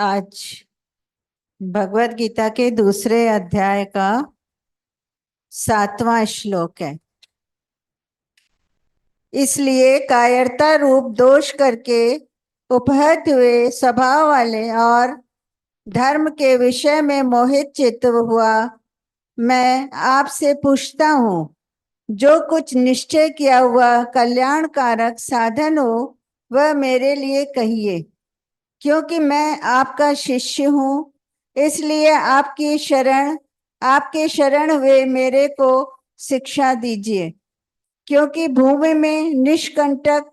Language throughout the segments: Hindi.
आज भगवत गीता के दूसरे अध्याय का 7वां श्लोक है। इसलिए कायरता रूप दोष करके उपहत हुए स्वभाव वाले और धर्म के विषय में मोहित चित्त हुआ मैं आपसे पूछता हूँ, जो कुछ निश्चय किया हुआ कल्याणकारक साधन हो वह मेरे लिए कहिए, क्योंकि मैं आपका शिष्य हूँ। इसलिए आपके शरण वे मेरे को शिक्षा दीजिए, क्योंकि भूमि में निष्कंटक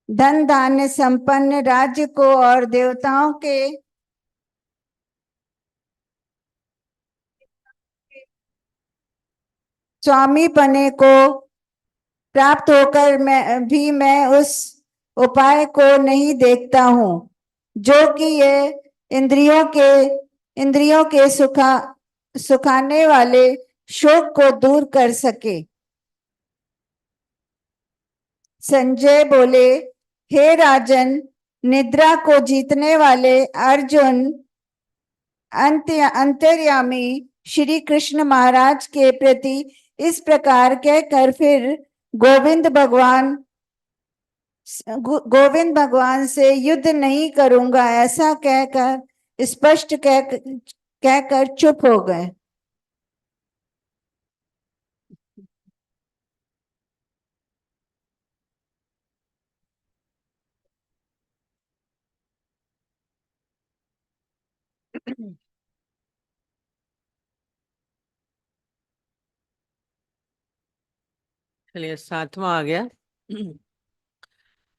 धन धान्य संपन्न राज्य को और देवताओं के स्वामी पने को प्राप्त होकर मैं उस उपाय को नहीं देखता हूँ जो कि ये इंद्रियों के सुखाने वाले शोक को दूर कर सके। संजय बोले, हे राजन, निद्रा को जीतने वाले अर्जुन अंतर्यामी श्री कृष्ण महाराज के प्रति इस प्रकार कहकर फिर गोविंद भगवान गोविंद भगवान से युद्ध नहीं करूंगा ऐसा कहकर स्पष्ट कहकर चुप हो गए। चलिए 7वां आ गया।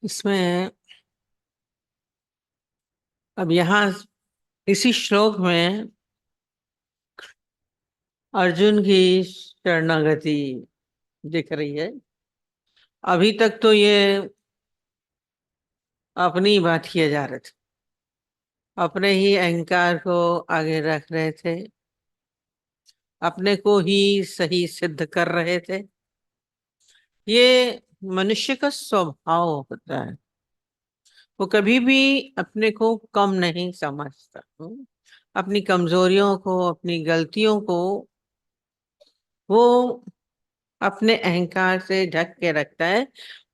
इसमें अब यहाँ इसी श्लोक में अर्जुन की शरणागति दिख रही है। अभी तक तो ये अपनी बात किए जा रहे थे, अपने ही अहंकार को आगे रख रहे थे, अपने को ही सही सिद्ध कर रहे थे। ये मनुष्य का स्वभाव होता है, वो कभी भी अपने को कम नहीं समझता। अपनी कमजोरियों को, अपनी गलतियों को वो अपने अहंकार से ढक के रखता है।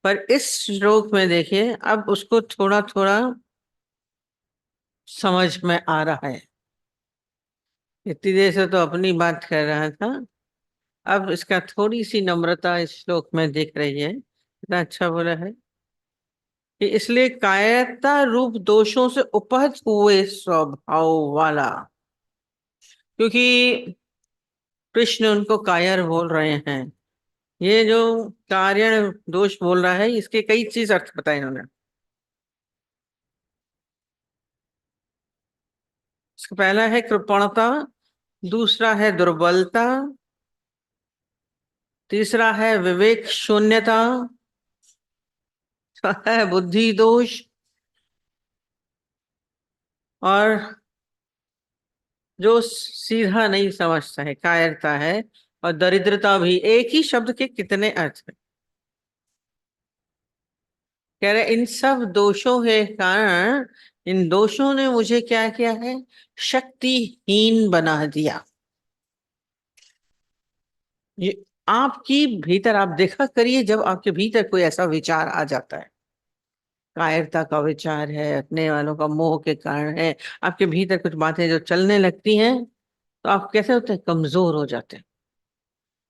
पर इस श्लोक में देखिए, अब उसको थोड़ा थोड़ा समझ में आ रहा है। इतनी देर से तो अपनी बात कर रहा था, अब इसका थोड़ी सी नम्रता इस श्लोक में दिख रही है। इतना अच्छा बोला है कि इसलिए कायरता रूप दोषों से उपहत हुए स्वभाव वाला, क्योंकि कृष्ण उनको कायर बोल रहे हैं। ये जो कार्य दोष बोल रहा है, इसके कई चीज अर्थ बताए इन्होंने। इसका पहला है कृपणता, दूसरा है दुर्बलता, तीसरा है विवेक शून्यता, चौथा है बुद्धि दोष, और जो सीधा नहीं समझता है कायरता है, और दरिद्रता भी। एक ही शब्द के कितने अर्थ है। कह रहे इन सब दोषों के कारण इन दोषों ने मुझे क्या किया है, शक्तिहीन बना दिया। ये आपकी भीतर आप देखा करिए, जब आपके भीतर कोई ऐसा विचार आ जाता है, कायरता का विचार है, अपने वालों का मोह के कारण है, आपके भीतर कुछ बातें जो चलने लगती हैं, तो आप कैसे होते हैं, कमजोर हो जाते हैं।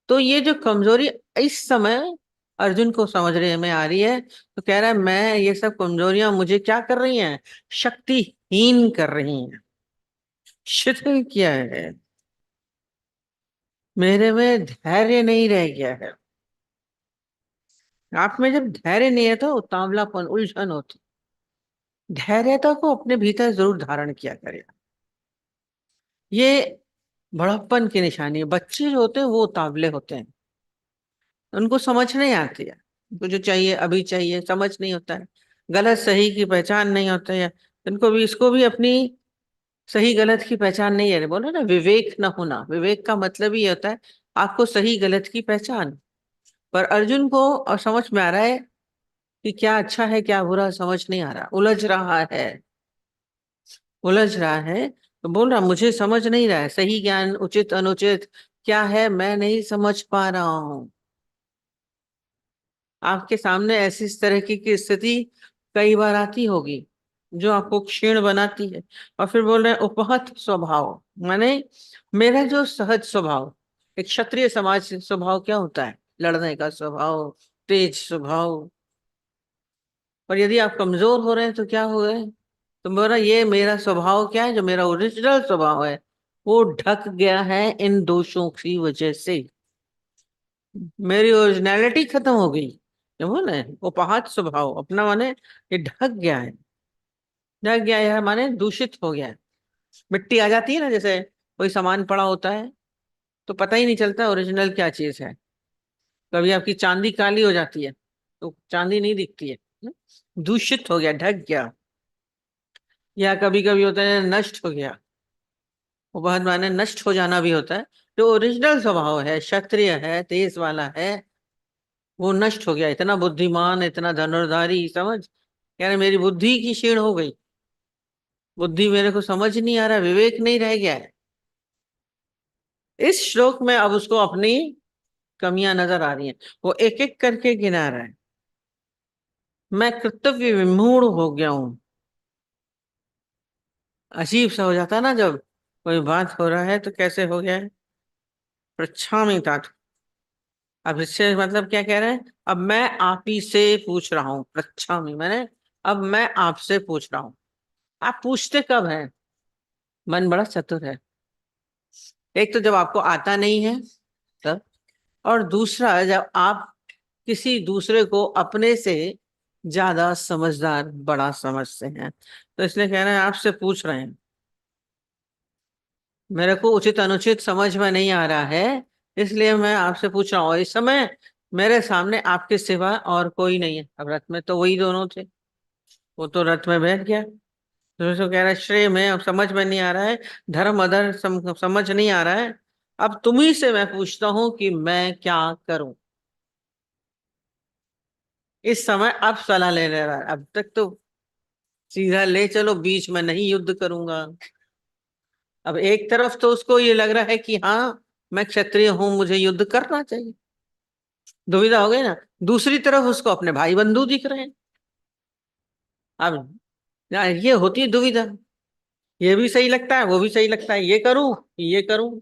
तो ये जो कमजोरी इस समय अर्जुन को समझने में आ रही है, तो कह रहा है मैं ये सब कमजोरियां मुझे क्या कर रही हैं, शक्तिहीन कर रही हैं, शिथिल किया है, मेरे में धैर्य नहीं रह गया है। आप में जब धैर्य नहीं है तो उतावलापन, उलझन होती। धैर्यता को अपने भीतर जरूर धारण किया करें। ये बड़प्पन की निशानी है। बच्चे जो होते हैं वो उतावले होते हैं, उनको समझ नहीं आती है। उनको जो चाहिए अभी चाहिए, समझ नहीं होता है, गलत सही की पहचान नहीं होता है। उनको भी, इसको भी अपनी सही गलत की पहचान नहीं है। बोलो ना, विवेक न होना। विवेक का मतलब ही होता है आपको सही गलत की पहचान। पर अर्जुन को और समझ में आ रहा है कि क्या अच्छा है क्या बुरा, समझ नहीं आ रहा, उलझ रहा है। उलझ रहा है तो बोल रहा मुझे समझ नहीं रहा है, सही ज्ञान उचित अनुचित क्या है मैं नहीं समझ पा रहा हूं। आपके सामने ऐसी इस तरह की स्थिति कई बार आती होगी जो आपको क्षीण बनाती है, और फिर बोल रहे हैं उपहत स्वभाव, माने मेरा जो सहज स्वभाव, एक क्षत्रिय समाज स्वभाव क्या होता है, लड़ने का स्वभाव, तेज स्वभाव। और यदि आप कमजोर हो रहे हैं तो क्या हो गए, तो मेरा ये मेरा स्वभाव क्या है, जो मेरा ओरिजिनल स्वभाव है वो ढक गया है इन दोषों की वजह से, मेरी ओरिजिनलिटी खत्म हो गई। क्या बोले उपहात स्वभाव, अपना माने ये ढक गया है, ढक गया है माने दूषित हो गया है। मिट्टी आ जाती है ना, जैसे कोई सामान पड़ा होता है तो पता ही नहीं चलता ओरिजिनल क्या चीज है। कभी आपकी चांदी काली हो जाती है तो चांदी नहीं दिखती है, दूषित हो गया, ढक गया। या कभी कभी होता है नष्ट हो गया, वो बहुत माने नष्ट हो जाना भी होता है। जो ओरिजिनल स्वभाव है, क्षत्रिय है, तेज वाला है, वो नष्ट हो गया। इतना बुद्धिमान, इतना धनुर्धारी, समझ कह रहे मेरी बुद्धि की क्षीण हो गई, बुद्धि मेरे को समझ नहीं आ रहा, विवेक नहीं रह गया है। इस श्लोक में अब उसको अपनी कमियां नजर आ रही हैं, वो एक एक करके गिना रहा है। मैं कर्तव्य विमूढ़ हो गया हूं। अजीब सा हो जाता है ना जब कोई बात हो रहा है तो कैसे हो गया है, प्रच्छामि तात। अब इससे मतलब क्या कह रहे हैं, अब मैं आप ही से पूछ रहा हूँ, प्रच्छामि मैंने अब मैं आपसे पूछ रहा हूँ। आप पूछते कब हैं, मन बड़ा चतुर है। एक तो जब आपको आता नहीं है तब, और दूसरा जब आप किसी दूसरे को अपने से ज्यादा समझदार बड़ा समझते हैं, तो इसलिए कह रहे हैं आपसे पूछ रहे हैं, मेरे को उचित अनुचित समझ में नहीं आ रहा है, इसलिए मैं आपसे पूछ रहा हूँ। इस समय मेरे सामने आपके सिवा और कोई नहीं है। अब रथ में तो वही दोनों थे, वो तो रथ में बैठ गया, तो उसको कह रहा है श्रेय में अब समझ में नहीं आ रहा है, धर्म अधर समझ नहीं आ रहा है, अब तुम्ही से मैं पूछता हूं कि मैं क्या करूं। इस समय अब सलाह ले ले रहा है, अब तक तो सीधा ले चलो, बीच में नहीं युद्ध करूंगा। अब एक तरफ तो उसको ये लग रहा है कि हाँ मैं क्षत्रिय हूं, मुझे युद्ध करना चाहिए, दुविधा हो गई ना। दूसरी तरफ उसको अपने भाई बंधु दिख रहे हैं। अब ये होती है दुविधा, ये भी सही लगता है वो भी सही लगता है, ये करूं कि ये करूं,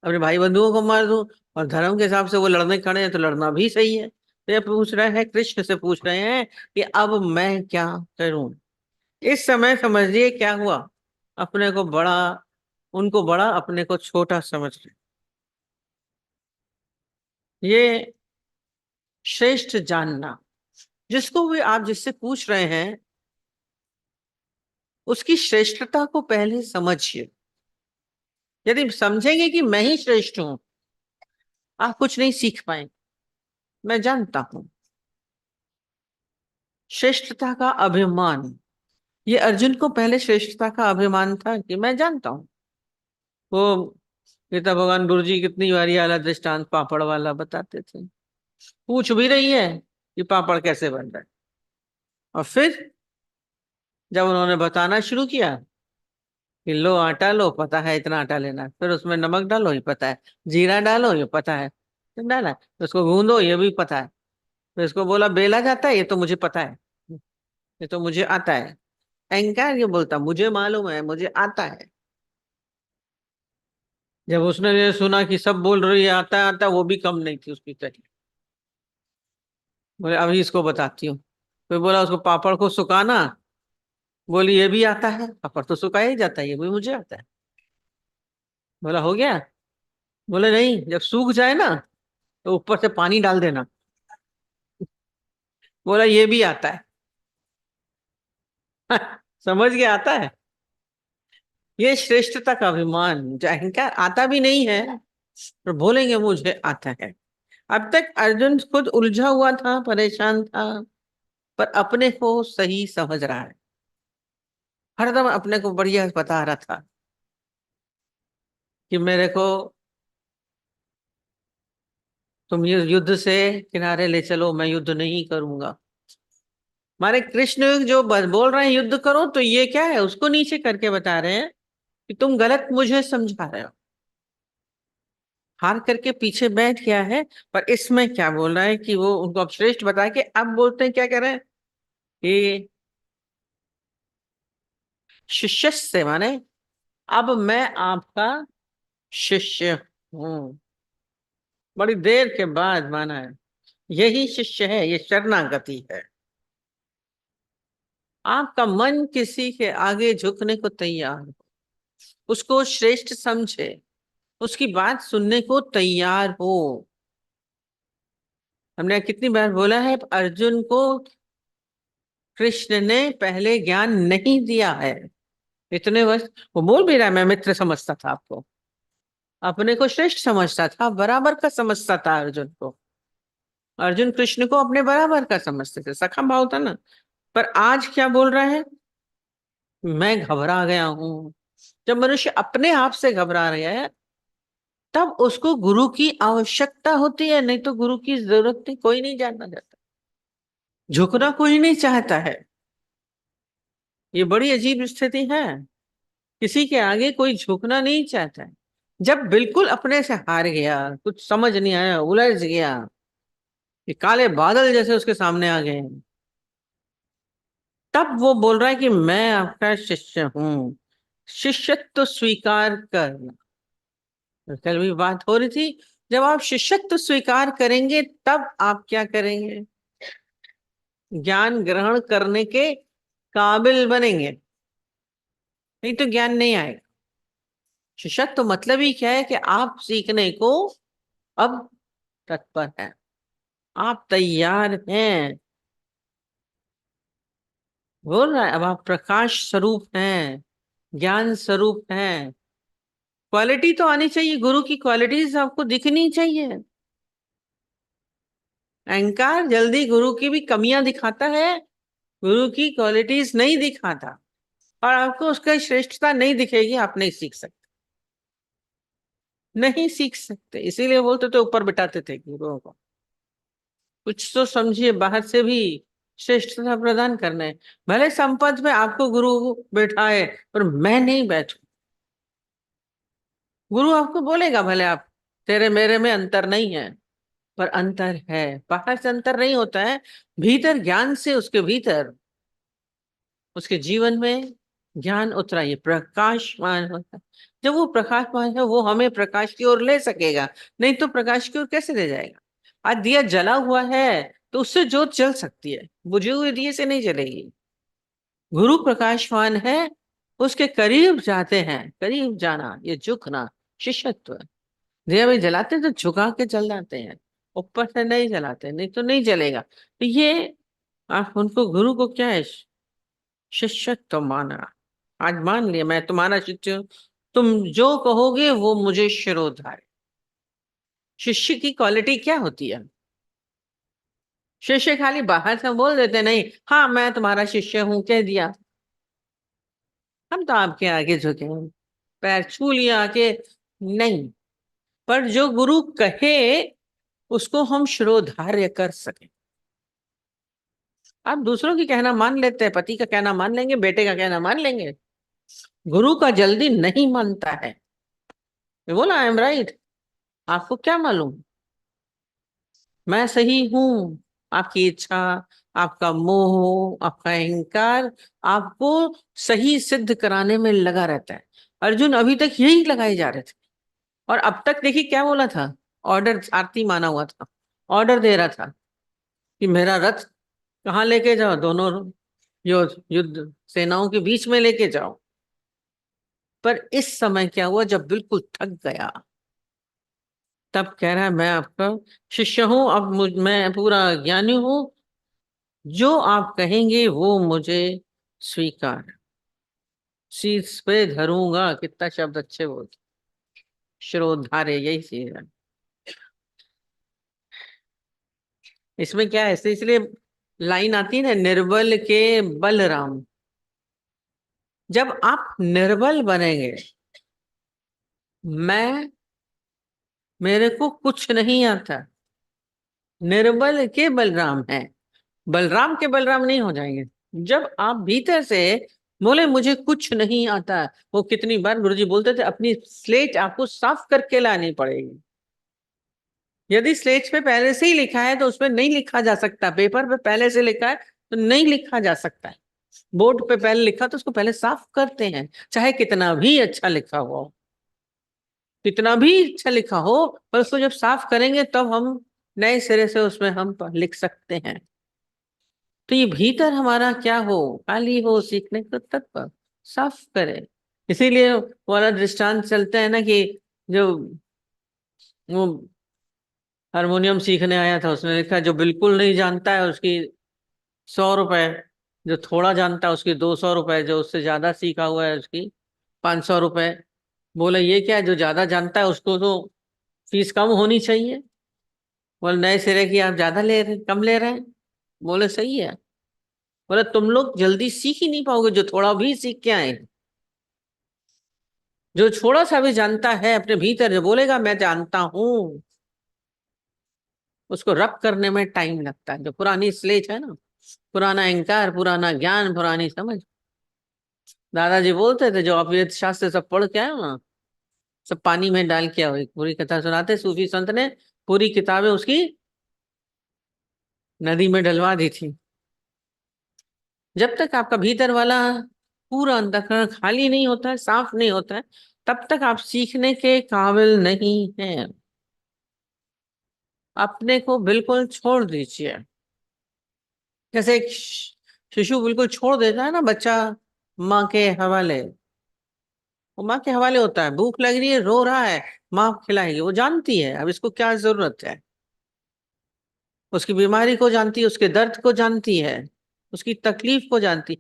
अपने भाई बंधुओं को मार दूं, और धर्म के हिसाब से वो लड़ने खड़े हैं तो लड़ना भी सही है। तो ये पूछ रहे हैं, कृष्ण से पूछ रहे हैं कि अब मैं क्या करूं। इस समय समझिए क्या हुआ, अपने को बड़ा, उनको बड़ा, अपने को छोटा समझ रहे। ये श्रेष्ठ जानना, जिसको भी आप जिससे पूछ रहे हैं उसकी श्रेष्ठता को पहले समझिए। यदि समझेंगे कि मैं ही श्रेष्ठ हूं, आप कुछ नहीं सीख पाएंगे। मैं जानता हूं, श्रेष्ठता का अभिमान, ये अर्जुन को पहले श्रेष्ठता का अभिमान था कि मैं जानता हूं। वो गीता भगवान गुरु जी कितनी बारी आला दृष्टांत पापड़ वाला बताते थे, पूछ भी रही है कि पापड़ कैसे बन रहा है, और फिर जब उन्होंने बताना शुरू किया कि लो आटा लो, पता है इतना आटा लेना है, फिर उसमें नमक डालो ये पता है, जीरा डालो ये पता है, फिर डाला तो उसको गूंदो ये भी पता है, फिर इसको बोला बेला जाता है ये तो मुझे पता है, ये तो मुझे आता है। अहंकार ये बोलता मुझे मालूम है, मुझे आता है। जब उसने ये सुना कि सब बोल रही है आता आता, वो भी कम नहीं थी उसकी तरह, बोले अभी इसको बताती हूँ। फिर बोला उसको पापड़ को सुखाना, बोली ये भी आता है, पापड़ तो सुखाया ही जाता है, ये भी मुझे आता है। बोला हो गया, बोले नहीं जब सूख जाए ना तो ऊपर से पानी डाल देना। बोला ये भी आता है। समझ गया आता है। ये श्रेष्ठता का अभिमान, जो अहंकार आता भी नहीं है पर बोलेंगे मुझे आता है। अब तक अर्जुन खुद उलझा हुआ था, परेशान था, पर अपने को सही समझ रहा है, हरदम अपने को बढ़िया बता रहा था कि मेरे को तुम ये युद्ध से किनारे ले चलो, मैं युद्ध नहीं करूंगा। माने कृष्ण जो बोल रहे हैं युद्ध करो, तो ये क्या है, उसको नीचे करके बता रहे हैं कि तुम गलत मुझे समझा रहे हो। हार करके पीछे बैठ गया है। पर इसमें क्या बोल रहा है कि वो उनको अब श्रेष्ठ बता के अब बोलते हैं, क्या कह रहे हैं कि शिष्य से, माने अब मैं आपका शिष्य हूं। बड़ी देर के बाद माना है, यही शिष्य है, ये शरणागति है। आपका मन किसी के आगे झुकने को तैयार हो, उसको श्रेष्ठ समझे, उसकी बात सुनने को तैयार हो। हमने कितनी बार बोला है, अर्जुन को कृष्ण ने पहले ज्ञान नहीं दिया है। इतने वर्ष वो बोल भी रहा है, मैं मित्र समझता था आपको, अपने को श्रेष्ठ समझता था, बराबर का समझता था अर्जुन को। अर्जुन कृष्ण को अपने बराबर का समझते थे, सखा भाव था ना। पर आज क्या बोल रहा है, मैं घबरा गया हूं। जब मनुष्य अपने आप से घबरा रहा है, तब उसको गुरु की आवश्यकता होती है, नहीं तो गुरु की जरूरत नहीं। कोई नहीं जानना चाहता, झुकना कोई नहीं चाहता है। ये बड़ी अजीब स्थिति है, किसी के आगे कोई झुकना नहीं चाहता है। जब बिल्कुल अपने से हार गया, कुछ समझ नहीं आया, उलझ गया, ये काले बादल जैसे उसके सामने आ गए, तब वो बोल रहा है कि मैं आपका शिष्य हूं, शिष्यत्व स्वीकार करना। तो कल भी बात हो रही थी, जब आप शिष्यत्व स्वीकार करेंगे तब आप क्या करेंगे, ज्ञान ग्रहण करने के काबिल बनेंगे, नहीं तो ज्ञान नहीं आएगा। शिष्यत्व मतलब ही क्या है कि आप सीखने को अब तत्पर हैं, आप तैयार हैं। बोल रहा है अब आप प्रकाश स्वरूप हैं, ज्ञान स्वरूप हैं। क्वालिटी तो आनी चाहिए, गुरु की क्वालिटीज आपको दिखनी चाहिए। अहंकार जल्दी गुरु की भी कमियां दिखाता है, गुरु की क्वालिटीज नहीं दिखाता, और आपको उसका श्रेष्ठता नहीं दिखेगी, आप नहीं सीख सकते, नहीं सीख सकते। इसीलिए बोलते थे ऊपर बिठाते थे गुरुओं को, कुछ तो समझिए, बाहर से भी श्रेष्ठता प्रदान करने। भले संपद में आपको गुरु बैठाए, पर मैं नहीं बैठू। गुरु आपको बोलेगा भले, आप तेरे मेरे में अंतर नहीं है, पर अंतर है। बाहर से अंतर नहीं होता है, भीतर ज्ञान से, उसके भीतर उसके जीवन में ज्ञान उतरा, ये प्रकाशमान होता है। जब वो प्रकाशमान है, वो हमें प्रकाश की ओर ले सकेगा, नहीं तो प्रकाश की ओर कैसे ले जाएगा। आज दिया जला हुआ है तो उससे ज्योत जल सकती है, बुझे हुए दिए से नहीं जलेगी। गुरु प्रकाशमान है, उसके करीब जाते हैं, करीब जाना ये झुकना शिष्यत्व। दिया भी जलाते तो झुका के जल जाते हैं, ऊपर से नहीं जलाते, नहीं तो नहीं जलेगा। तो ये आप उनको, गुरु को क्या है, शिष्यत्व माना। आज मान लिया मैं तुम्हारा शिष्य हूं, तुम जो कहोगे वो मुझे शिरोधार्य। शिष्य की क्वालिटी क्या होती है, शिष्य खाली बाहर से बोल देते नहीं, हाँ मैं तुम्हारा शिष्य हूं कह दिया, हम तो आपके आगे झुके हैं, पैर छू लिया आके, नहीं। पर जो गुरु कहे उसको हम शिरोधार्य कर सके। आप दूसरों की कहना मान लेते हैं, पति का कहना मान लेंगे, बेटे का कहना मान लेंगे, गुरु का जल्दी नहीं मानता है। मैं बोला आई एम राइट, आपको क्या मालूम, मैं सही हूं। आपकी इच्छा, आपका मोह, आपका अहंकार आपको सही सिद्ध कराने में लगा रहता है। अर्जुन अभी तक यही लगाए जा रहे थे, और अब तक देखिए क्या बोला था, ऑर्डर आरती माना हुआ था, ऑर्डर दे रहा था कि मेरा रथ कहाँ लेके जाओ, दोनों युद्ध सेनाओं के बीच में लेके जाओ। पर इस समय क्या हुआ, जब बिल्कुल थक गया, तब कह रहा है मैं आपका शिष्य हूं, अब मैं पूरा ज्ञानी हूं, जो आप कहेंगे वो मुझे स्वीकार, शीर्ष पे धरूंगा। कितना शब्द अच्छे बोलते, श्रोधार्य, यही चीज है। इसमें क्या है, इसलिए लाइन आती है ना, निर्बल के बलराम। जब आप निर्बल बनेंगे, मैं, मेरे को कुछ नहीं आता, निर्बल के बलराम है, बलराम के बलराम नहीं हो जाएंगे जब आप भीतर से बोले मुझे कुछ नहीं आता। वो कितनी बार गुरुजी बोलते थे अपनी स्लेट आपको साफ करके लानी पड़ेगी। यदि स्लेट पे पहले से ही लिखा है तो उसमें नहीं लिखा जा सकता, पेपर पे पहले से लिखा है तो नहीं लिखा जा सकता है। बोर्ड पे पहले लिखा तो उसको पहले साफ करते हैं, चाहे कितना भी अच्छा लिखा हुआ हो, कितना भी अच्छा लिखा हो, पर उसको जब साफ करेंगे तब हम नए सिरे से उसमें हम लिख सकते हैं। तो ये भीतर हमारा क्या हो, खाली हो, सीखने को तत्पर साफ करे। इसीलिए वो वाला दृष्टांत चलता है ना कि जो वो हारमोनियम सीखने आया था उसने लिखा जो बिल्कुल नहीं जानता है उसकी 100 रुपए, जो थोड़ा जानता है उसकी 200 रुपए, जो उससे ज्यादा सीखा हुआ है उसकी 500 रुपए। बोले ये क्या है, जो ज्यादा जानता है उसको तो फीस कम होनी चाहिए। बोले नए सिरे की आप ज्यादा ले रहे, कम ले रहे हैं। बोले सही है। बोले तुम लोग जल्दी सीख ही नहीं पाओगे जो थोड़ा भी सीख के आए। जो थोड़ा सा भी जानता है अपने भीतर, जो बोलेगा मैं जानता हूं, उसको रब करने में टाइम लगता है। जो पुरानी स्लेज है ना, पुराना अहंकार, पुराना ज्ञान, पुरानी समझ। दादाजी बोलते थे जो आप वेद शास्त्र सब पढ़ के आए हो ना, सब पानी में डाल के आओ। एक पूरी कथा सुनाते सूफी संत ने, पूरी किताबें उसकी नदी में डलवा दी थी। जब तक आपका भीतर वाला पूरा अंतःकरण खाली नहीं होता है, साफ नहीं होता है, तब तक आप सीखने के काबिल नहीं हैं। अपने को बिल्कुल छोड़ दीजिए। जैसे एक शिशु बिल्कुल छोड़ देता है ना बच्चा माँ के हवाले, वो माँ के हवाले होता है। भूख लग रही है, रो रहा है, माँ खिलाएगी, वो जानती है अब इसको क्या जरूरत है। उसकी बीमारी को जानती है, उसके दर्द को जानती है, उसकी तकलीफ को जानती।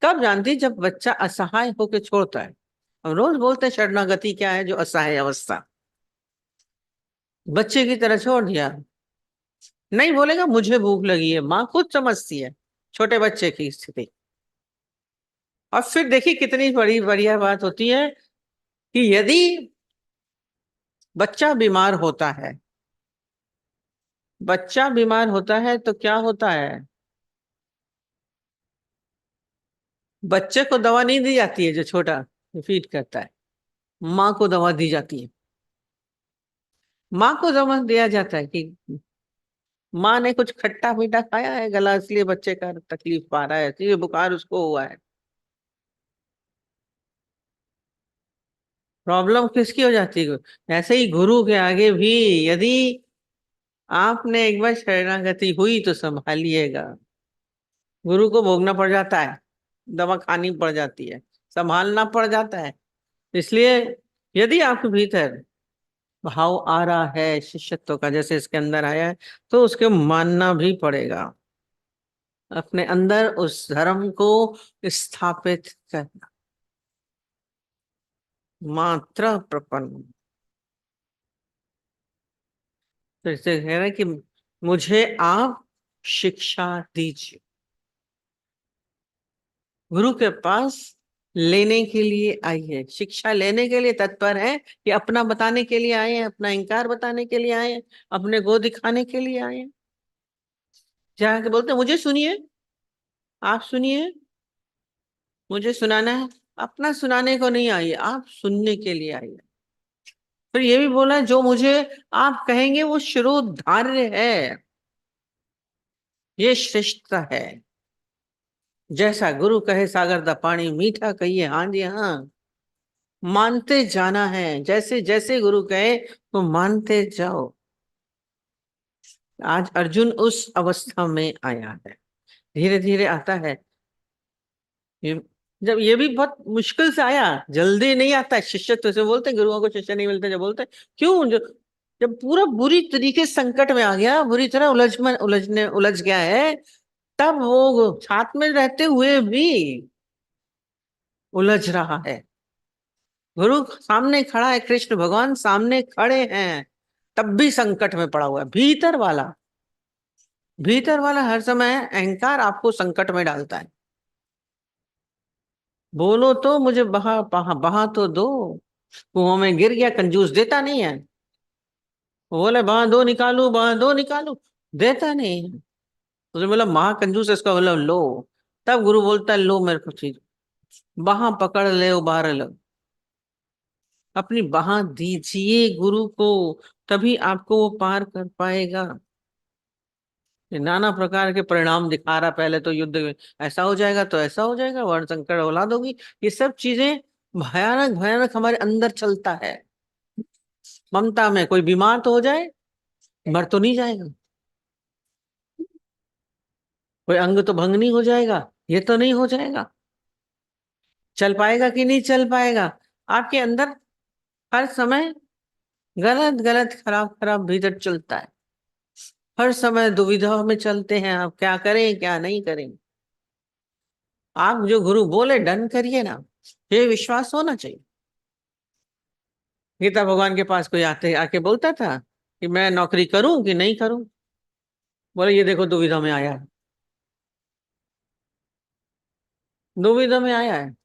कब जानती? जब बच्चा असहाय होकर छोड़ता है। हम रोज बोलते हैं शरणागति क्या है, जो असहाय अवस्था। बच्चे की तरह छोड़ दिया, नहीं बोलेगा मुझे भूख लगी है, माँ खुद समझती है छोटे बच्चे की स्थिति। और फिर देखिए कितनी बड़ी बढ़िया बात होती है कि यदि बच्चा बीमार होता है, बच्चा बीमार होता है तो क्या होता है? बच्चे को दवा नहीं दी जाती है, जो छोटा फीड करता है, माँ को दवा दी जाती है। माँ को दवा दिया जाता है कि माँ ने कुछ खट्टा मीठा खाया है, गला इसलिए बच्चे का तकलीफ पा रहा है, इसलिए बुखार उसको हुआ है। प्रॉब्लम किसकी हो जाती है? ऐसे ही गुरु के आगे भी यदि आपने एक बार शरणागति हुई तो संभालिएगा। गुरु को भोगना पड़ जाता है, दवा खानी पड़ जाती है, संभालना पड़ जाता है। इसलिए यदि आपके भीतर भाव आ रहा है शिष्यत्व का, जैसे इसके अंदर आया है, तो उसके मानना भी पड़ेगा। अपने अंदर उस धर्म को स्थापित करना। मात्र प्रपन्न, तो इसे कह रहे हैं कि मुझे आप शिक्षा दीजिए। गुरु के पास लेने के लिए आई है, शिक्षा लेने के लिए तत्पर है, कि अपना बताने के लिए आए हैं, अपना इंकार बताने के लिए आए हैं, अपने को दिखाने के लिए आए हैं। जाके बोलते हैं, मुझे सुनिए, आप सुनिए, मुझे सुनाना है। अपना सुनाने को नहीं आई, आप सुनने के लिए आई है। फिर ये भी बोला है, जो मुझे आप कहेंगे वो शिरोधार्य है, ये श्रेष्ठ है। जैसा गुरु कहे सागर दा पानी मीठा, कहिए हाँ जी हाँ। मानते जाना है, जैसे जैसे गुरु कहे तो मानते जाओ। आज अर्जुन उस अवस्था में आया है, धीरे धीरे आता है। ये जब ये भी बहुत मुश्किल से आया, जल्दी नहीं आता है। शिष्यत्व से बोलते हैं गुरुओं को शिष्य नहीं मिलते, जब बोलते हैं क्यों, जब पूरा बुरी तरीके से संकट में आ गया, बुरी तरह उलझ गया है, तब वो साथ में रहते हुए भी उलझ रहा है। गुरु सामने खड़ा है, कृष्ण भगवान सामने खड़े हैं, तब भी संकट में पड़ा हुआ है। भीतर वाला हर समय अहंकार आपको संकट में डालता है। बोलो तो मुझे बहा बहा बहा तो दो, कुओं में गिर गया, कंजूस देता नहीं है। वो बोले बहा दो निकालू, बहा दो निकालू, देता नहीं है। उसने बोला महाकंजूस है, इसका बोला लो। तब गुरु बोलता है लो मेरे को चीज, बाहां पकड़ ले उबार लो। अपनी बाहां दीजिए गुरु को, तभी आपको वो पार कर पाएगा। ये नाना प्रकार के परिणाम दिखा रहा, पहले तो युद्ध में ऐसा हो जाएगा तो ऐसा हो जाएगा, वर्ण संकट औलाद होगी, ये सब चीजें भयानक भयानक हमारे अंदर चलता है। ममता में कोई बीमार तो हो जाए, मर तो नहीं जाएगा। कोई अंग तो भंग नहीं हो जाएगा, ये तो नहीं हो जाएगा। चल पाएगा कि नहीं चल पाएगा। आपके अंदर हर समय गलत गलत खराब खराब भीतर चलता है। हर समय दुविधा में चलते हैं, आप क्या करें क्या नहीं करें। आप जो गुरु बोले डन करिए ना, ये विश्वास होना चाहिए। गीता भगवान के पास कोई आते आके बोलता था कि मैं नौकरी करूं कि नहीं करूं, बोले ये देखो दुविधा में आया है, दुविधा में आया है।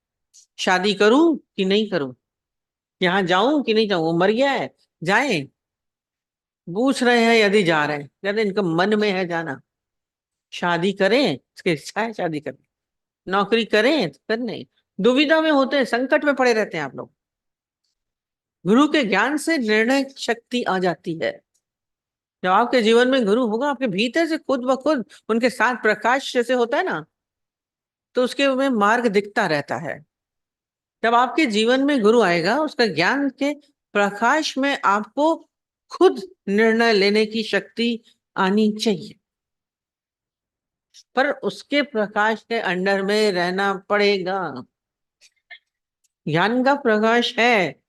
शादी करूं कि नहीं करूं, यहाँ जाऊं कि नहीं जाऊं, वो मर गया है, जाए। पूछ रहे हैं यदि जा रहे हैं, कहते इनका मन में है जाना। शादी करें, इसकी इच्छा है शादी करें, नौकरी करें तो करने। दुविधा में होते हैं, संकट में पड़े रहते हैं आप लोग। गुरु के ज्ञान से निर्णय शक्ति आ जाती है। जब आपके जीवन में गुरु होगा, आपके भीतर से खुद ब खुद उनके साथ प्रकाश जैसे होता है ना, तो उसके में मार्ग दिखता रहता है। जब आपके जीवन में गुरु आएगा, उसका ज्ञान के प्रकाश में आपको खुद निर्णय लेने की शक्ति आनी चाहिए, पर उसके प्रकाश के अंडर में रहना पड़ेगा। ज्ञान का प्रकाश है,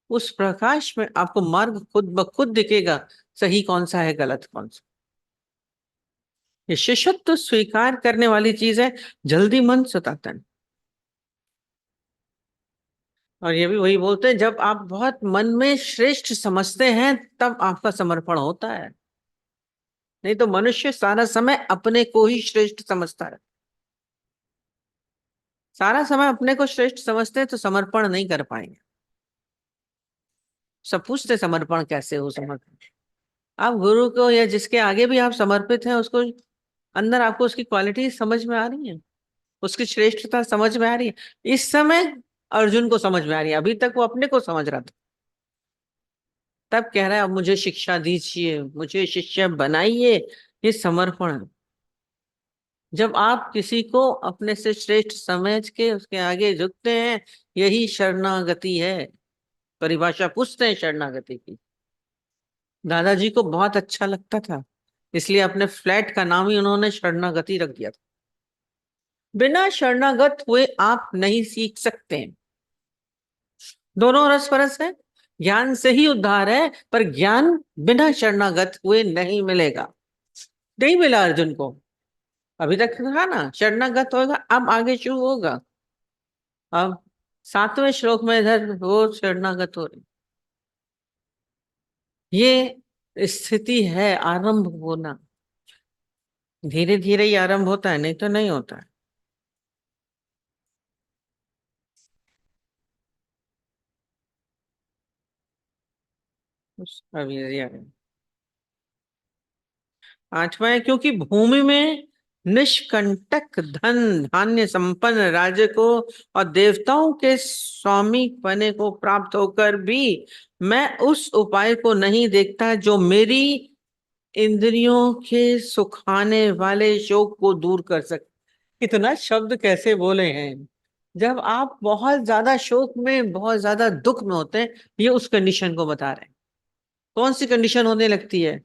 उस प्रकाश में आपको मार्ग खुद ब खुद दिखेगा, सही कौन सा है गलत कौन सा। ये शिष्यत्व स्वीकार करने वाली चीज है, जल्दी मन सताता है। और ये भी वही बोलते हैं, जब आप बहुत मन में श्रेष्ठ समझते हैं तब आपका समर्पण होता है। नहीं तो मनुष्य सारा समय अपने को ही श्रेष्ठ समझता है। सारा समय अपने को श्रेष्ठ समझते हैं तो समर्पण नहीं कर पाएंगे। सब पूछते समर्पण कैसे हो, समर्पण। आप गुरु को या जिसके आगे भी आप समर्पित हैं, उसको अंदर आपको उसकी क्वालिटी समझ में आ रही है, उसकी श्रेष्ठता समझ में आ रही है। इस समय अर्जुन को समझ में आ रही है, अभी तक वो अपने को समझ रहा था। तब कह रहा है अब मुझे शिक्षा दीजिए, मुझे शिष्य बनाइए। ये समर्पण है। जब आप किसी को अपने से श्रेष्ठ समझ के उसके आगे झुकते हैं, यही शरणागति है। परिभाषा पूछते हैं शरणागति की, दादाजी को बहुत अच्छा लगता था, इसलिए अपने फ्लैट का नाम ही उन्होंने शरणागति रख दिया था। बिना शरणागत हुए आप नहीं सीख सकते। दोनों रस परस है, ज्ञान से ही उद्धार है, पर ज्ञान बिना शरणागत हुए नहीं मिलेगा। नहीं मिला अर्जुन को, अभी तक था ना शरणागत होगा, अब आगे शुरू होगा। अब 7वें श्लोक में इधर वो शरणागत हो रही, ये स्थिति है आरंभ होना। धीरे धीरे ही आरंभ होता है, नहीं तो नहीं होता है। अभी आठवां है, क्योंकि भूमि में निष्कंटक धन धान्य संपन्न राज्य को और देवताओं के स्वामी पने को प्राप्त होकर भी मैं उस उपाय को नहीं देखता जो मेरी इंद्रियों के सुखाने वाले शोक को दूर कर सके। इतना शब्द कैसे बोले हैं। जब आप बहुत ज्यादा शोक में, बहुत ज्यादा दुख में होते हैं, ये उस कंडीशन को बता रहे हैं। कौन सी कंडीशन होने लगती है,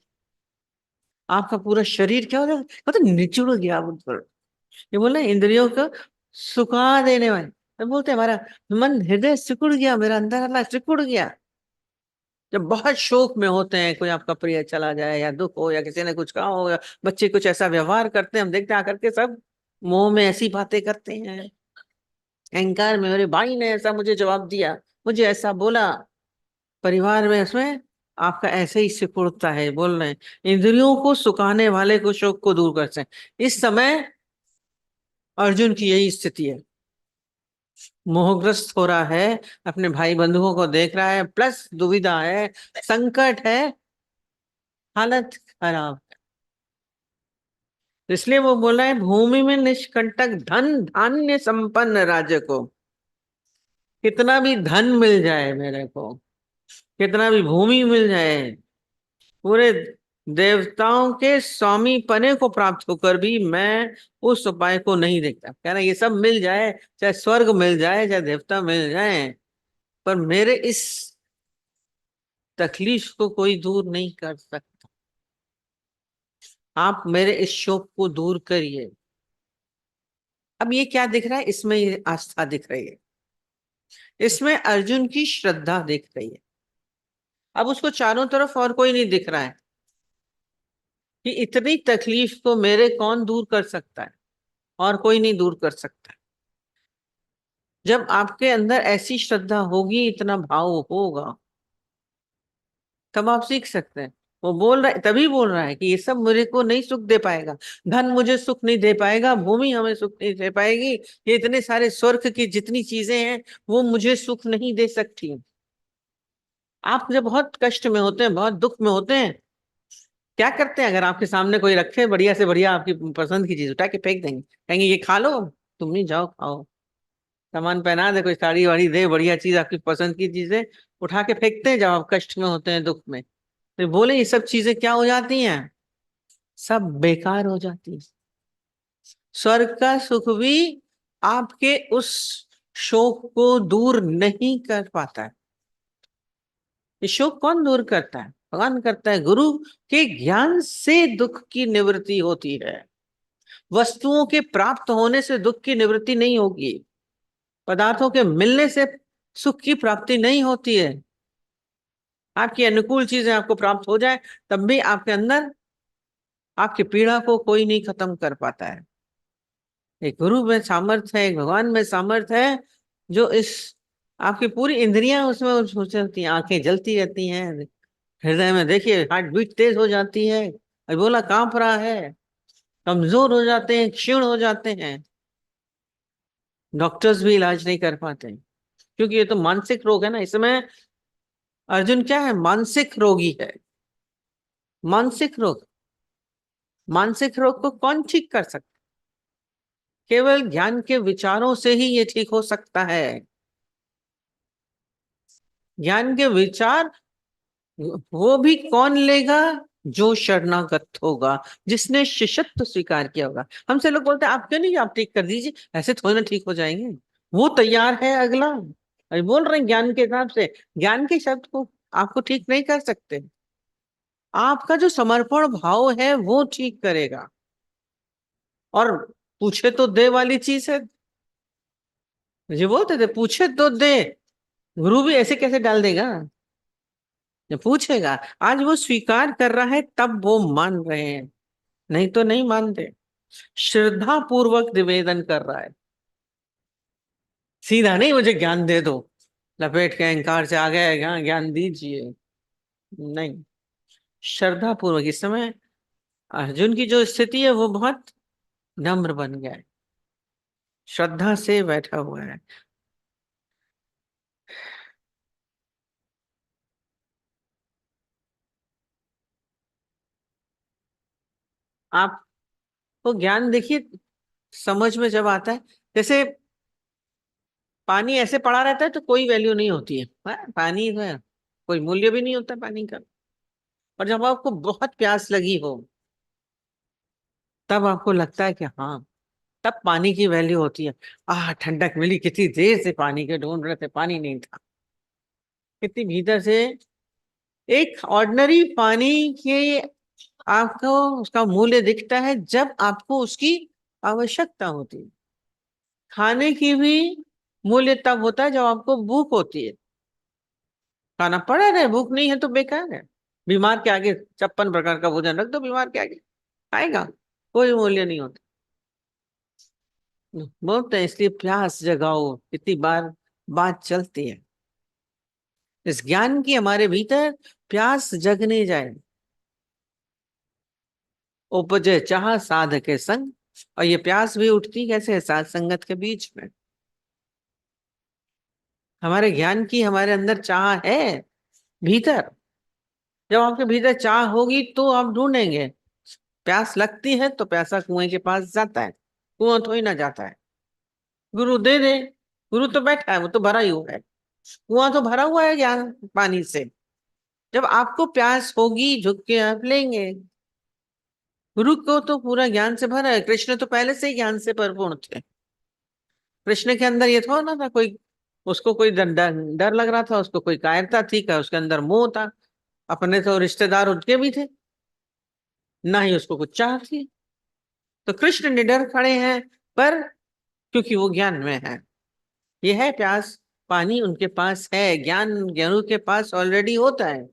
आपका पूरा शरीर क्या हो जाता है, मतलब निचुड़ गया बिल्कुल। ये बोले इंद्रियों को सुखा देने वाले, तो बोलते हैं हमारा मन हृदय सिकुड़ गया, मेरा अंदर अल्लाह सिकुड़ गया। जब बहुत शोक में होते हैं, कोई आपका प्रिय चला जाए या दुख हो या किसी ने कुछ कहा हो या बच्चे कुछ ऐसा व्यवहार करते हैं, हम देखते हैं आकर के सब मुंह में ऐसी बातें करते हैं अहंकार में, मेरे भाई ने ऐसा मुझे जवाब दिया, मुझे ऐसा बोला। परिवार में उसमें आपका ऐसे ही सिकुड़ता है। बोल रहे हैं इंद्रियों को सुखाने वाले को शोक को दूर करते हैं। इस समय अर्जुन की यही स्थिति है, मोहग्रस्त हो रहा है, अपने भाई बंधुओं को देख रहा है, प्लस दुविधा है, संकट है, हालत खराब। इसलिए वो बोला है, भूमि में निष्कंटक धन धान्य संपन्न राज्य को। कितना भी धन मिल जाए मेरे को, कितना भी भूमि मिल जाए, पूरे देवताओं के स्वामी पने को प्राप्त होकर भी मैं उस उपाय को नहीं देखता। कहना ये सब मिल जाए, चाहे स्वर्ग मिल जाए, चाहे देवता मिल जाए, पर मेरे इस तकलीफ को कोई दूर नहीं कर सकता। आप मेरे इस शोक को दूर करिए। अब ये क्या दिख रहा है? इसमें ये आस्था दिख रही है, इसमें अर्जुन की श्रद्धा दिख रही है। अब उसको चारों तरफ और कोई नहीं दिख रहा है कि इतनी तकलीफ को मेरे कौन दूर कर सकता है, और कोई नहीं दूर कर सकता। जब आपके अंदर ऐसी श्रद्धा होगी, इतना भाव होगा, तब आप सीख सकते हैं। वो बोल रहा है, तभी बोल रहा है कि ये सब मेरे को नहीं सुख दे पाएगा, धन मुझे सुख नहीं दे पाएगा, भूमि हमें सुख नहीं दे पाएगी, ये इतने सारे स्वर्ग की जितनी चीजें हैं वो मुझे सुख नहीं दे सकती। आप जब बहुत कष्ट में होते हैं, बहुत दुख में होते हैं, क्या करते हैं? अगर आपके सामने कोई रखे बढ़िया से बढ़िया आपकी पसंद की चीज, उठा के फेंक देंगे, कहेंगे ये खा लो, तुम नहीं जाओ खाओ। सामान पहना दे, कोई साड़ी वाड़ी दे, बढ़िया चीज आपकी पसंद की चीजें उठा के फेंकते हैं जब आप कष्ट में होते हैं, दुख में। तो बोले ये सब चीजें क्या हो जाती हैं? सब बेकार हो जाती है। स्वर्ग का सुख भी आपके उस शोक को दूर नहीं कर पाता है। ये शोक कौन दूर करता है? भगवान करता है। गुरु के ज्ञान से दुख की निवृत्ति होती है। वस्तुओं के प्राप्त होने से दुख की निवृत्ति नहीं होगी। पदार्थों के मिलने से सुख की प्राप्ति नहीं होती है। आपकी अनुकूल चीजें आपको प्राप्त हो जाए, तब भी आपके अंदर आपकी पीड़ा को कोई नहीं खत्म कर पाता है। एक गुरु में सामर्थ्य है, एक भगवान में सामर्थ्य है, जो इस आपकी पूरी इंद्रियां उसमें होती हैं, आंखें जलती रहती हैं, हृदय में देखिए हार्ट बीट तेज हो जाती है, और बोला कांप रहा है, कमजोर हो जाते हैं, क्षीण हो जाते हैं। डॉक्टर्स भी इलाज नहीं कर पाते, क्योंकि ये तो मानसिक रोग है ना। इसमें अर्जुन क्या है? मानसिक रोगी है। मानसिक रोग, मानसिक रोग को कौन ठीक कर सकता? केवल ज्ञान के विचारों से ही ये ठीक हो सकता है। ज्ञान के विचार वो भी कौन लेगा? जो शरणागत होगा, जिसने शिष्यत्व स्वीकार किया होगा। हमसे लोग बोलते हैं आप क्यों नहीं, आप ठीक कर दीजिए, ऐसे थोड़ी ना ठीक हो जाएंगे। वो तैयार है अगला, अभी बोल रहे हैं ज्ञान के हिसाब से। ज्ञान के शब्द को आपको ठीक नहीं कर सकते, आपका जो समर्पण भाव है वो ठीक करेगा। और पूछे तो दे वाली चीज है। मुझे बोलते थे पूछे तो दे, गुरु भी ऐसे कैसे डाल देगा? जब पूछेगा, आज वो स्वीकार कर रहा है तब वो मान रहे हैं, नहीं तो नहीं मानते। श्रद्धा पूर्वक निवेदन कर रहा है, सीधा नहीं मुझे ज्ञान दे दो, लपेट के अहंकार से आ गए ज्ञान ज्ञान दीजिए, नहीं। श्रद्धा पूर्वक। इस समय अर्जुन की जो स्थिति है वो बहुत नम्र बन गया है, श्रद्धा से बैठा हुआ है। आपको ज्ञान देखिए समझ में जब आता है, जैसे पानी ऐसे पड़ा रहता है तो कोई वैल्यू नहीं होती है, पानी है, कोई मूल्य भी नहीं होता पानी का। और जब आपको बहुत प्यास लगी हो, तब आपको लगता है कि हाँ, तब पानी की वैल्यू होती है। ठंडक मिली, कितनी देर से पानी के ढूंढ रहे थे, पानी नहीं था। कितनी भीतर से एक ऑर्डिनरी पानी के आपको उसका मूल्य दिखता है जब आपको उसकी आवश्यकता होती है। खाने की भी मूल्य तब होता है जब आपको भूख होती है। खाना पड़ा रहे, भूख नहीं है तो बेकार है। बीमार के आगे 56 प्रकार का भोजन रख दो, बीमार के आगे आएगा, कोई मूल्य नहीं होता। बोलते हैं इसलिए प्यास जगाओ, कितनी बार बात चलती है। इस ज्ञान की हमारे भीतर प्यास जगने जाए। उपजे चाह साध के संग, और ये प्यास भी उठती कैसे है? साध संगत के बीच में। हमारे ज्ञान की हमारे अंदर चाह है भीतर। जब आपके भीतर चाह होगी तो आप ढूंढेंगे। प्यास लगती है तो प्यासा कुएं के पास जाता है, कुआं थोड़ी ना जाता है। गुरु दे दे, गुरु तो बैठा है, वो तो भरा ही हुआ है, कुआं तो भरा हुआ है ज्ञान पानी से। जब आपको प्यास होगी झुक के आप लेंगे। गुरु को तो पूरा ज्ञान से भरा है, कृष्ण तो पहले से ही ज्ञान से परिपूर्ण थे। कृष्ण के अंदर ये थोड़ा ना था कोई, उसको कोई डर लग रहा था, उसको कोई कायरता थी क्या, उसके अंदर मोह था। अपने तो रिश्तेदार उनके भी थे, ना ही उसको कुछ चाह थी। तो कृष्ण निडर खड़े हैं, पर क्योंकि वो ज्ञान में है। ये है प्यास, पानी उनके पास है, ज्ञान ज्ञानू के पास ऑलरेडी होता है।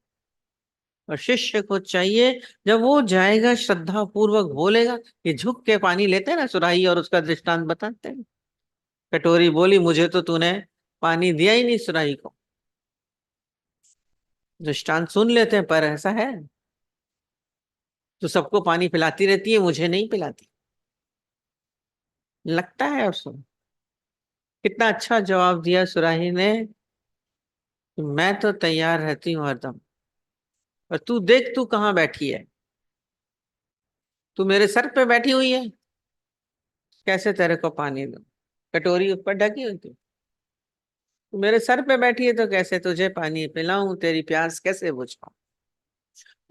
और शिष्य को चाहिए, जब वो जाएगा श्रद्धा पूर्वक बोलेगा। ये झुक के पानी लेते हैं ना सुराही, और उसका दृष्टांत बताते हैं। कटोरी बोली, मुझे तो तूने पानी दिया ही नहीं सुराही को। दृष्टांत सुन लेते हैं, पर ऐसा है तो सबको पानी पिलाती रहती है, मुझे नहीं पिलाती। लगता है उसको। कितना अच्छा जवाब दिया सुराही ने कि मैं तो तैयार रहती हूँ हरदम, और तू देख तू कहाँ बैठी है, तू मेरे सर पे बैठी हुई है, कैसे तेरे को पानी दूं। कटोरी ऊपर ढकी हुई थी, तू मेरे सर पे बैठी है तो कैसे तुझे पानी पिलाऊं, तेरी प्यास कैसे बुझाऊं।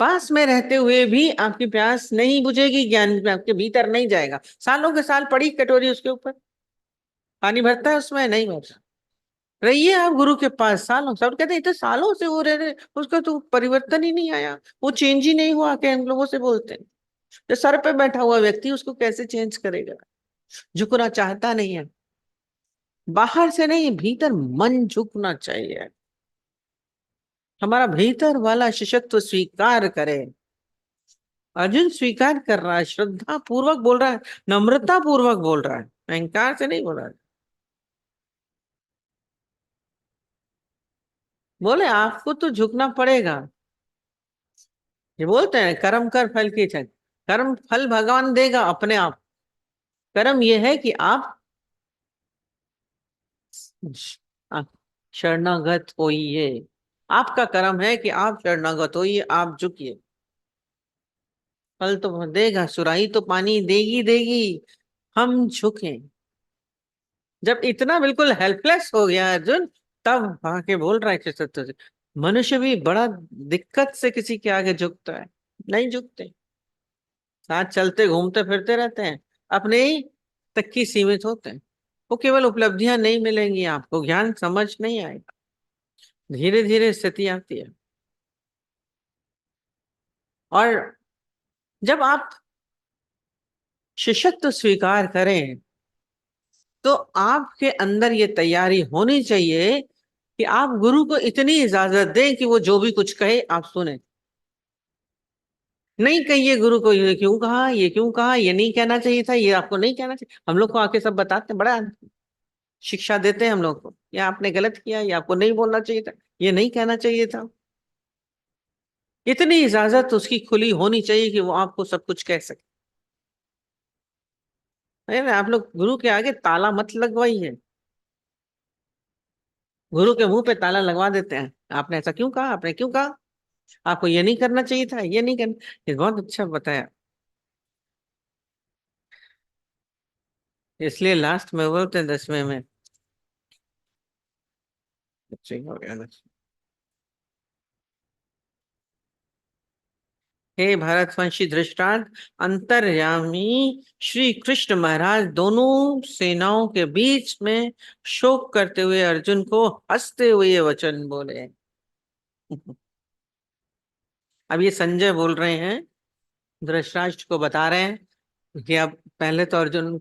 पास में रहते हुए भी आपकी प्यास नहीं बुझेगी, ज्ञान में आपके भीतर नहीं जाएगा। सालों के साल पड़ी कटोरी उसके ऊपर, पानी भरता है उसमें नहीं भरता। रहिए आप गुरु के पास सालों, सब कहते हैं इतने सालों से हो रहे, उसका तो परिवर्तन ही नहीं आया, वो चेंज ही नहीं हुआ, के हम लोगों से बोलते हैं। जो सर पे बैठा हुआ व्यक्ति उसको कैसे चेंज करेगा। झुकना चाहता नहीं है, बाहर से नहीं, भीतर मन झुकना चाहिए। हमारा भीतर वाला शिष्यत्व स्वीकार करे। अर्जुन स्वीकार कर रहा है, श्रद्धा पूर्वक बोल रहा है, नम्रता पूर्वक बोल रहा है, अहंकार से नहीं बोल रहा है। बोले आपको तो झुकना पड़ेगा। ये बोलते हैं कर्म कर फल की इच्छा, कर्म फल भगवान देगा अपने आप। कर्म ये है कि आप आ, शरणागत होइए। आपका कर्म है कि आप शरणागत होइए, आप झुकिए। फल तो देगा, सुराही तो पानी देगी देगी, हम झुकें। जब इतना बिल्कुल हेल्पलेस हो गया अर्जुन, तब आके बोल रहा है कि सत्य से। मनुष्य भी बड़ा दिक्कत से किसी के आगे झुकता है, नहीं झुकते। साथ चलते घूमते फिरते रहते हैं, अपने ही तक की सीमित होते हैं। वो केवल उपलब्धियां नहीं मिलेंगी, आपको ज्ञान समझ नहीं आएगा। धीरे धीरे स्थिति आती है। और जब आप शिष्यत्व स्वीकार करें, तो आपके अंदर ये तैयारी होनी चाहिए कि आप गुरु को इतनी इजाजत दें कि वो जो भी कुछ कहे आप सुने। नहीं कहिए गुरु को ये क्यों कहा, ये क्यों कहा, ये नहीं कहना चाहिए था, ये आपको नहीं कहना चाहिए। हम लोग को आके सब बताते हैं, बड़ा शिक्षा देते हैं हम लोग को, ये आपने गलत किया, ये आपको नहीं बोलना चाहिए था, ये नहीं कहना चाहिए था। इतनी इजाजत उसकी खुली होनी चाहिए कि वो आपको सब कुछ कह सके। है ना, आप लोग गुरु के आगे ताला मत लगवाइए। गुरु के मुंह पे ताला लगवा देते हैं, आपने ऐसा क्यों कहा, आपने क्यों कहा, आपको ये नहीं करना चाहिए था, ये नहीं करना। ये बहुत अच्छा बताया। इसलिए लास्ट में बोलते हैं 10वें में, ठीक हो गया ना। हे भारतवंशी दृष्टांत, अंतर्यामी श्री कृष्ण महाराज दोनों सेनाओं के बीच में शोक करते हुए अर्जुन को हंसते हुए ये वचन बोले। अब ये संजय बोल रहे हैं, धृतराष्ट्र को बता रहे हैं कि अब पहले तो अर्जुन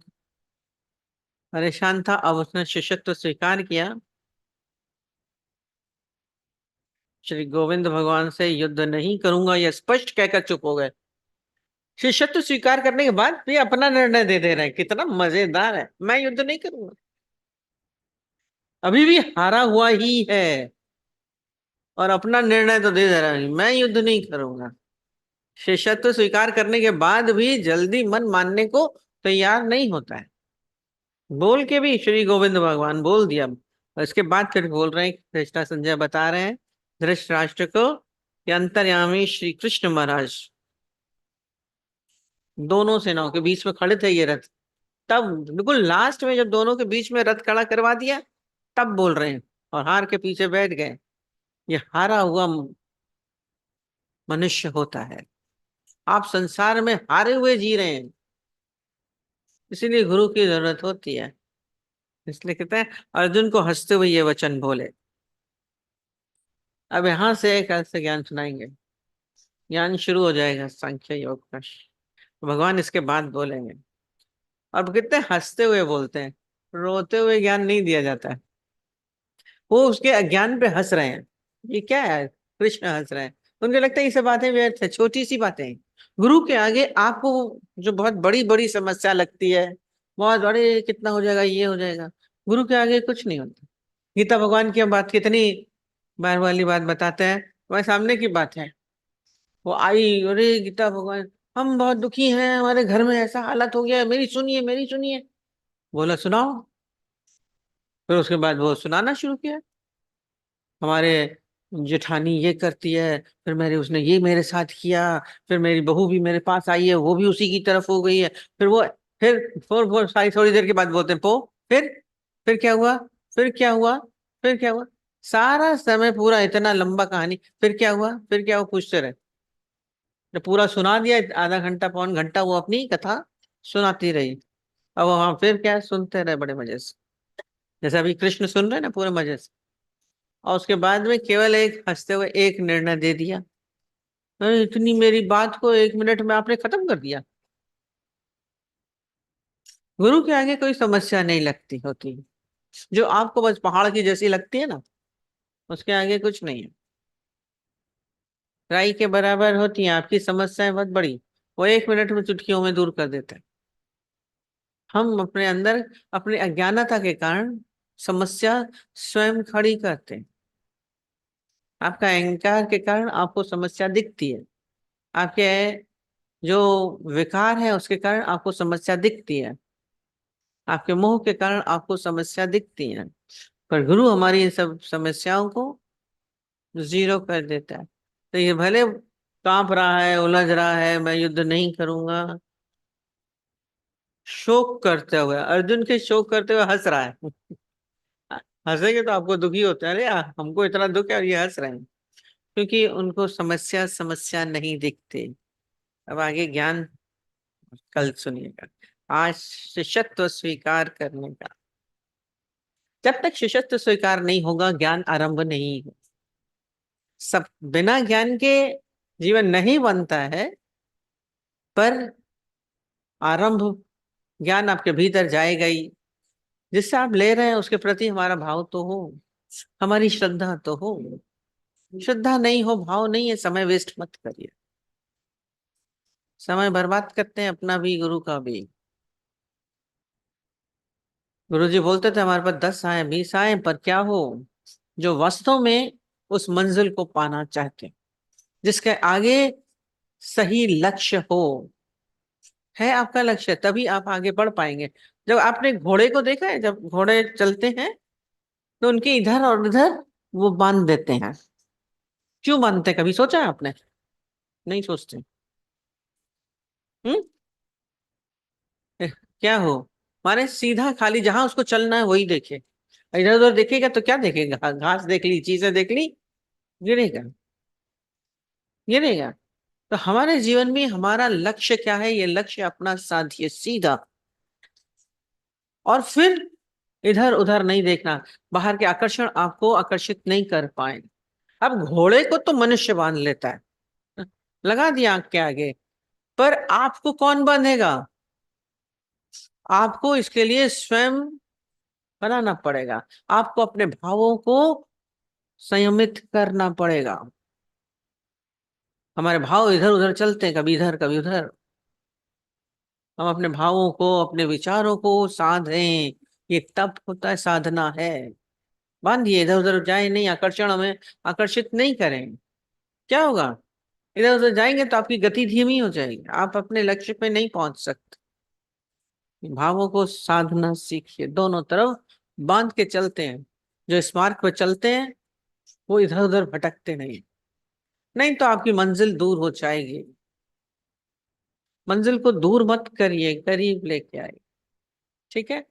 परेशान था, अब उसने शिष्यत्व स्वीकार किया। श्री गोविंद भगवान से युद्ध नहीं करूंगा यह स्पष्ट कहकर चुप हो गए। शिष्यत्व स्वीकार करने के बाद भी अपना निर्णय दे दे रहे हैं, कितना मजेदार है। मैं युद्ध नहीं करूंगा, अभी भी हारा हुआ ही है, और अपना निर्णय तो दे दे रहा है, मैं युद्ध नहीं करूंगा। शिष्यत्व स्वीकार करने के बाद भी जल्दी मन मानने को तैयार नहीं होता है। बोल के भी श्री गोविंद भगवान बोल दिया, और इसके बाद फिर बोल रहे हैं, कृष्णा संजय बता रहे हैं धृतराष्ट्र को कि अंतर्यामी श्री कृष्ण महाराज दोनों सेनाओं के बीच में खड़े थे ये रथ। तब बिल्कुल लास्ट में जब दोनों के बीच में रथ खड़ा करवा दिया, तब बोल रहे हैं, और हार के पीछे बैठ गए। ये हारा हुआ मनुष्य होता है। आप संसार में हारे हुए जी रहे हैं, इसीलिए गुरु की जरूरत होती है। इसलिए कहते हैं अर्जुन को हंसते हुए ये वचन बोले। अब यहां से एक अर्थ से ज्ञान सुनाएंगे, ज्ञान शुरू हो जाएगा सांख्य योग का। भगवान इसके बाद बोलेंगे। अब कितने हंसते हुए बोलते हैं, रोते हुए ज्ञान नहीं दिया जाता है। वो उसके अज्ञान पे हंस रहे हैं। ये क्या है, कृष्ण हंस रहे हैं। उनको लगता है ये सब बातें व्यर्थ है, छोटी सी बातें हैं। गुरु के आगे आपको जो बहुत बड़ी बड़ी समस्या लगती है, बहुत बड़े कितना हो जाएगा, ये हो जाएगा, गुरु के आगे कुछ नहीं होता। गीता भगवान की हम बात कितनी बार वाली बात बताते हैं, हमारे सामने की बात है। वो आई, अरे गीता भगवान, हम बहुत दुखी हैं, हमारे घर में ऐसा हालत हो गया है, मेरी सुनिए मेरी सुनिए। बोला सुनाओ। फिर उसके बाद वो सुनाना शुरू किया। हमारे जेठानी ये करती है, फिर मेरे उसने ये मेरे साथ किया, फिर मेरी बहू भी मेरे पास आई है, वो भी उसी की तरफ हो गई है। फिर वो, फिर सारी थोड़ी देर के बाद बोलते हैं पो, फिर क्या हुआ, फिर क्या हुआ, फिर क्या हुआ। सारा समय पूरा इतना लंबा कहानी, फिर क्या हुआ, फिर क्या हुआ पूछते रहे। जब पूरा सुना दिया, आधा घंटा पौन घंटा वो अपनी कथा सुनाती रही। अब वहां फिर क्या सुनते रहे बड़े मजे से, जैसे अभी कृष्ण सुन रहे हैं ना पूरे मजे से। और उसके बाद में केवल एक हंसते हुए एक निर्णय दे दिया, अरे इतनी मेरी बात को 1 मिनट में आपने खत्म कर दिया। गुरु के आगे कोई समस्या नहीं लगती होती, जो आपको बस पहाड़ की जैसी लगती है ना, उसके आगे कुछ नहीं है। राई के बराबर होती है आपकी समस्याएं बहुत बड़ी, वो 1 मिनट में चुटकियों में दूर कर देते हैं। हम अपने अंदर अपनी अज्ञानता के कारण समस्या स्वयं खड़ी करते हैं। आपका अहंकार के कारण आपको समस्या दिखती है, आपके जो विकार है उसके कारण आपको समस्या दिखती है, आपके मोह के कारण आपको समस्या दिखती है। पर गुरु हमारी इन सब समस्याओं को जीरो कर देता है। तो ये भले कांप रहा है, उलझ रहा है, मैं युद्ध नहीं करूंगा, शोक करते हुए, अर्जुन के शोक करते हुए हंस रहा है। हंसेंगे तो आपको दुखी होते हैं, अरे हमको इतना दुख है और ये हंस रहे हैं, क्योंकि उनको समस्या समस्या नहीं दिखती। अब आगे ज्ञान कल सुनिएगा। आज शिष्यत्व स्वीकार करने का, जब तक शिष्यत्व स्वीकार नहीं होगा ज्ञान आरंभ नहीं हो। सब बिना ज्ञान के जीवन नहीं बनता है, पर आरंभ ज्ञान आपके भीतर जाएगा ही। जिससे आप ले रहे हैं उसके प्रति हमारा भाव तो हो, हमारी श्रद्धा तो हो। श्रद्धा नहीं हो, भाव नहीं है, समय वेस्ट मत करिए। समय बर्बाद करते हैं अपना भी, गुरु का भी। गुरु जी बोलते थे हमारे पास 10 आए 20 आए, पर क्या हो, जो वास्तव में उस मंजिल को पाना चाहते हैं, जिसके आगे सही लक्ष्य हो, है आपका लक्ष्य, तभी आप आगे बढ़ पाएंगे। जब आपने घोड़े को देखा है, जब घोड़े चलते हैं तो उनके इधर और उधर वो बांध देते हैं। क्यों बांधते हैं, कभी सोचा है आपने? नहीं सोचते। हम्म। क्या हो, माने सीधा खाली जहां उसको चलना है वही देखे। इधर उधर देखेगा तो क्या देखेगा, घास देख ली, चीजें देख ली, गिरेगा, गिरेगा। तो हमारे जीवन में हमारा लक्ष्य क्या है, ये लक्ष्य अपना साधिए सीधा, और फिर इधर उधर नहीं देखना। बाहर के आकर्षण आपको आकर्षित नहीं कर पाए। अब घोड़े को तो मनुष्य बांध लेता है, लगा दिया आंख के आगे, पर आपको कौन बांधेगा? आपको इसके लिए स्वयं बनाना पड़ेगा। आपको अपने भावों को संयमित करना पड़ेगा। हमारे भाव इधर उधर चलते हैं, कभी इधर कभी उधर। हम अपने भावों को, अपने विचारों को साधें, ये तप होता है, साधना है। बांधिए, इधर उधर जाए नहीं, आकर्षण हमें आकर्षित नहीं करें। क्या होगा, इधर उधर जाएंगे तो आपकी गति धीमी हो जाएगी, आप अपने लक्ष्य पे नहीं पहुंच सकते। भावों को साधना सीखिए, दोनों तरफ बांध के चलते हैं। जो इस मार्ग पर चलते हैं वो इधर उधर भटकते नहीं, नहीं तो आपकी मंजिल दूर हो जाएगी। मंजिल को दूर मत करिए, करीब लेके आइए। ठीक है।